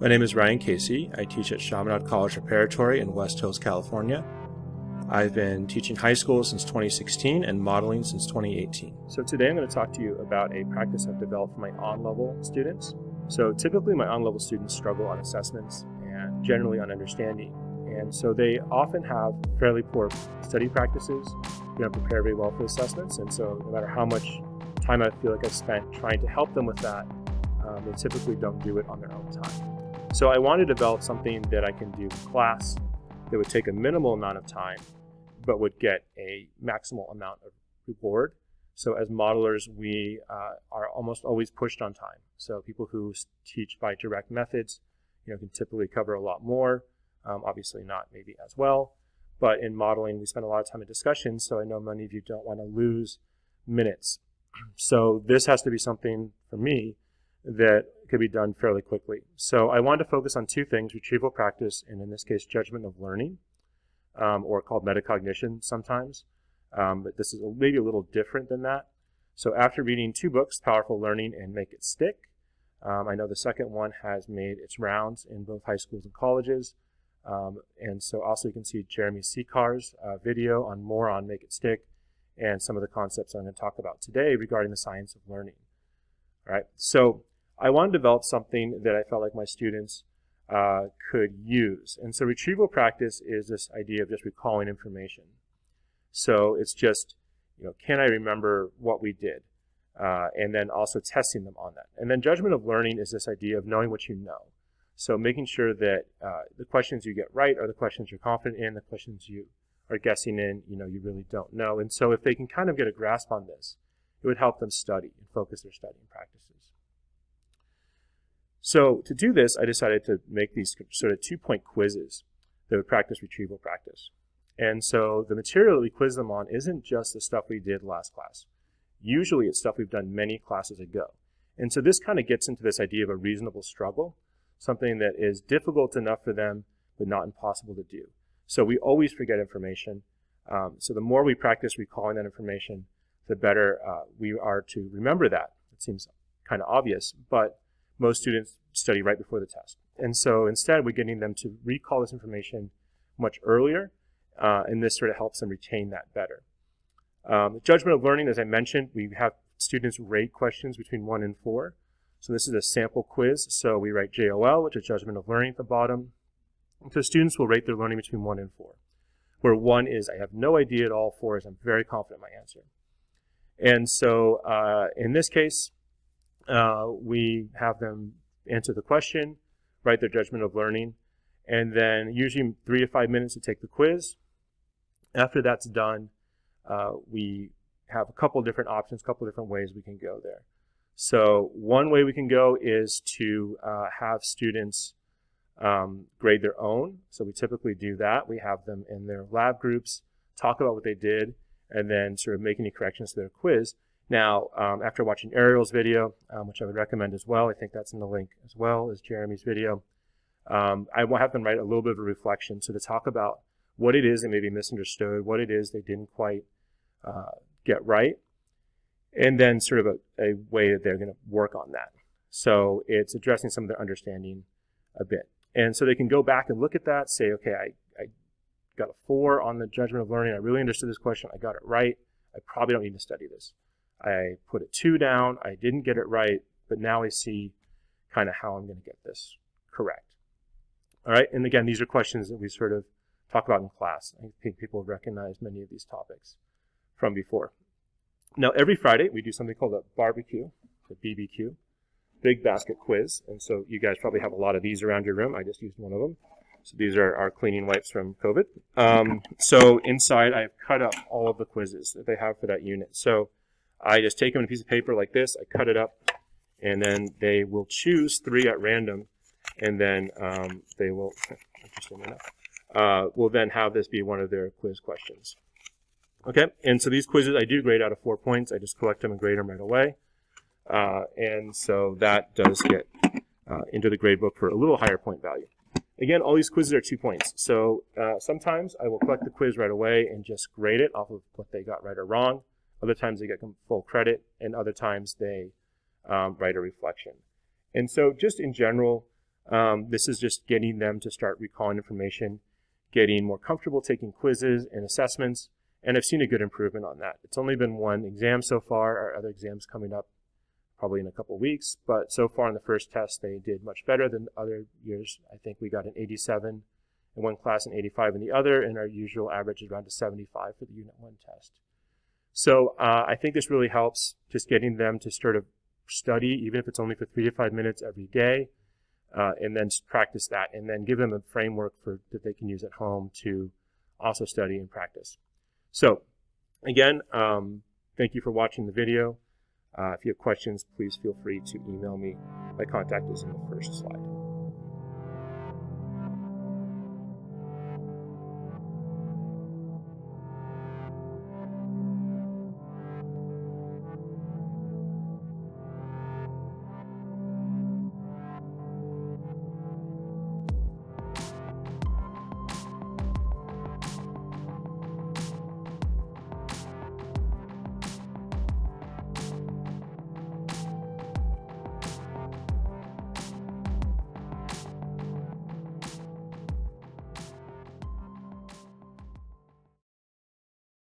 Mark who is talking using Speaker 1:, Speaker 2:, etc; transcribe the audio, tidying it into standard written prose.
Speaker 1: My name is Ryan Casey. I teach at Chaminade College Preparatory in West Hills, California. I've been teaching high school since 2016 and modeling since 2018. So today I'm going to talk to you about a practice I've developed for my on-level students. So typically my on-level students struggle on assessments and generally on understanding. And so they often have fairly poor study practices. They don't prepare very well for assessments. And so no matter how much time I feel like I've spent trying to help them with that, they typically don't do it on their own time. So I wanted to develop something that I can do in class that would take a minimal amount of time, but would get a maximal amount of reward. So as modelers, we are almost always pushed on time. So people who teach by direct methods, can typically cover a lot more. Obviously not maybe as well, but in modeling, we spend a lot of time in discussions. So I know many of you don't want to lose minutes. So this has to be something for me that could be done fairly quickly. So I wanted to focus on two things: retrieval practice, and in this case, judgment of learning, or called metacognition sometimes. But this is maybe a little different than that. So after reading two books, Powerful Learning and Make It Stick, I know the second one has made its rounds in both high schools and colleges. And so also you can see Jeremy Secar's video on more on Make It Stick and some of the concepts I'm going to talk about today regarding the science of learning. All right, so I wanted to develop something that I felt like my students could use. And so retrieval practice is this idea of just recalling information. So it's just, can I remember what we did? And then also testing them on that. And then judgment of learning is this idea of knowing what you know. So making sure that the questions you get right are the questions you're confident in, the questions you are guessing in, you really don't know. And so if they can kind of get a grasp on this, it would help them study and focus their studying practices. So to do this, I decided to make these sort of 2-point quizzes that would practice retrieval practice. And so the material that we quiz them on isn't just the stuff we did last class. Usually it's stuff we've done many classes ago. And so this kind of gets into this idea of a reasonable struggle, something that is difficult enough for them, but not impossible to do. So we always forget information. So the more we practice recalling that information, the better we are to remember that. It seems kind of obvious, but most students study right before the test. And so instead, we're getting them to recall this information much earlier, and this sort of helps them retain that better. Judgment of learning, as I mentioned, we have students rate questions between 1 and 4. So this is a sample quiz. So we write JOL, which is judgment of learning at the bottom. So students will rate their learning between 1 and 4, where 1 is I have no idea at all, 4 is I'm very confident in my answer. And so in this case, we have them answer the question, write their judgment of learning, and then usually 3 to 5 minutes to take the quiz. After that's done, we have a couple different options, a couple different ways we can go there. So one way we can go is to have students grade their own. So we typically do that. We have them in their lab groups, talk about what they did, and then sort of make any corrections to their quiz. Now, after watching Ariel's video, which I would recommend as well, I think that's in the link as well as Jeremy's video, I will have them write a little bit of a reflection. So to talk about what it is they maybe misunderstood, what it is they didn't quite get right, and then sort of a way that they're going to work on that. So it's addressing some of their understanding a bit. And so they can go back and look at that, say, okay, I got a 4 on the judgment of learning. I really understood this question. I got it right. I probably don't need to study this. I put a 2 down. I didn't get it right, but now I see kind of how I'm going to get this correct. All right, and again, these are questions that we sort of talk about in class. I think people recognize many of these topics from before. Now, every Friday, we do something called a barbecue, a BBQ, big basket quiz. And so you guys probably have a lot of these around your room. I just used one of them. So these are our cleaning wipes from COVID. So inside, I've cut up all of the quizzes that they have for that unit. So I just take them in a piece of paper like this. I cut it up, and then they will choose 3 at random. And then they will, interesting enough, will then have this be one of their quiz questions. Okay, and so these quizzes I do grade out of 4 points. I just collect them and grade them right away. And so that does get into the grade book for a little higher point value. Again, all these quizzes are 2 points. So sometimes I will collect the quiz right away and just grade it off of what they got right or wrong. Other times they get full credit, and other times they write a reflection. And so just in general, This is just getting them to start recalling information, getting more comfortable taking quizzes and assessments, and I've seen a good improvement on that. It's only been one exam so far. Our other exams coming up probably in a couple of weeks, but so far in the first test they did much better than other years. I think we got an 87 in one class and 85 in the other, and our usual average is around a 75 for the Unit 1 test. So I think this really helps, just getting them to sort of study, even if it's only for 3 to 5 minutes every day, and then practice that, and then give them a framework that they can use at home to also study and practice. So again, thank you for watching the video. If you have questions, please feel free to email me. My contact is in the first slide.